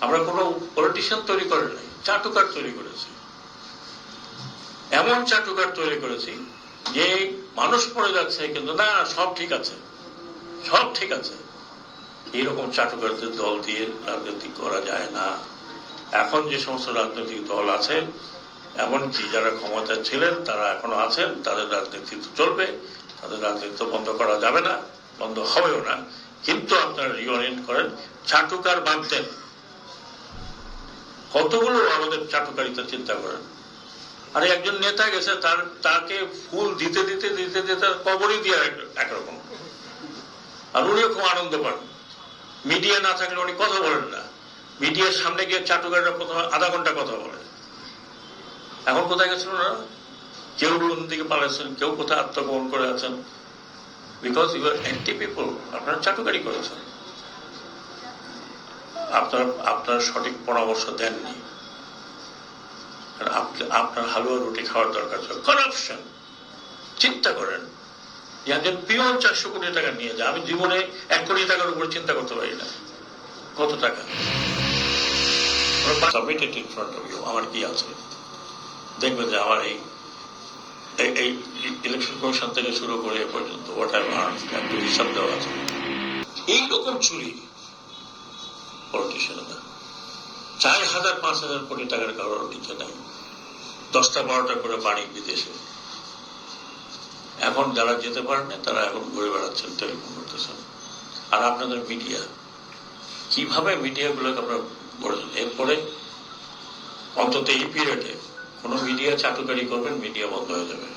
আমরা কোনো পলিটিশিয়ান তৈরি করে নাই, চাটুকার তৈরি করেছি। এমন চাটুকার তৈরি করেছি যে মানুষ পড়ে যাচ্ছে কিন্তু না, সব ঠিক আছে, সব ঠিক আছে। এইরকম চাটুকারদের দল দিয়ে রাজনীতি করা যায় না। এখন যে সমস্ত রাজনৈতিক দল আছে, এমনকি যারা ক্ষমতা ছিলেন তারা এখনো আছেন, তাদের রাজনীতি চলবে, তাদের রাজনীতি বন্ধ করা যাবে না, বন্ধ হবেও না। কিন্তু আপনারা রিওরিয়েন্ট করেন, চাটুকার বাদ দেন। কতগুলো আমাদের চাটুকারিতা চিন্তা করেন। আরে একজন নেতা গেছে, তাকে ফুল দিতে দিতে দিতে দিতে কবরই দিয়ে একরকম, আর উনিও খুব আনন্দ পান। মিডিয়া না থাকলে উনি কথা বলেন না, মিডিয়ার সামনে গিয়ে চাটুকাররা প্রথমে আধা ঘন্টা কথা বলে। এখন কোথায় গেছেন ওনারা? কেউ কোন দিকে পালাচ্ছেন, কেউ কোথায় আত্মগোপন করে আছেন, because you are anti people. আপনারা চাটুকারি করেছেন, আপনার সঠিক পরামর্শ দেননি। আপনার হালুয়া রুটি খাওয়ার দরকার ছিল। করাপশন, চিন্তা করেন, একজন পিওন 400 কোটি টাকা নিয়ে যায়। আমি জীবনে 1 কোটি টাকার উপরে চিন্তা করতে পারি না। কত টাকা? আমার কি আছে দেখবেন যে আমার এই ইলেকশন কমিশন থেকে শুরু করে এ পর্যন্ত একটু হিসাব দেওয়া আছে। এইরকম চুরি পলিটিশিয়ানরা 4,000-5,000 কোটি টাকার কারোর নিচে নাই, 10টা-12টা করে বাড়ি বিদেশে। এখন যারা যেতে পারেন না তারা এখন ঘুরে বেড়াচ্ছেন, টেলিফোন করতেছেন। আর আপনাদের মিডিয়া, কিভাবে মিডিয়াগুলোকে আপনারা গড়েছেন। এরপরে অন্তত এই পিরিয়ডে কোন মিডিয়া চাটুকারি করবেন, মিডিয়া বন্ধ হয়ে যাবে।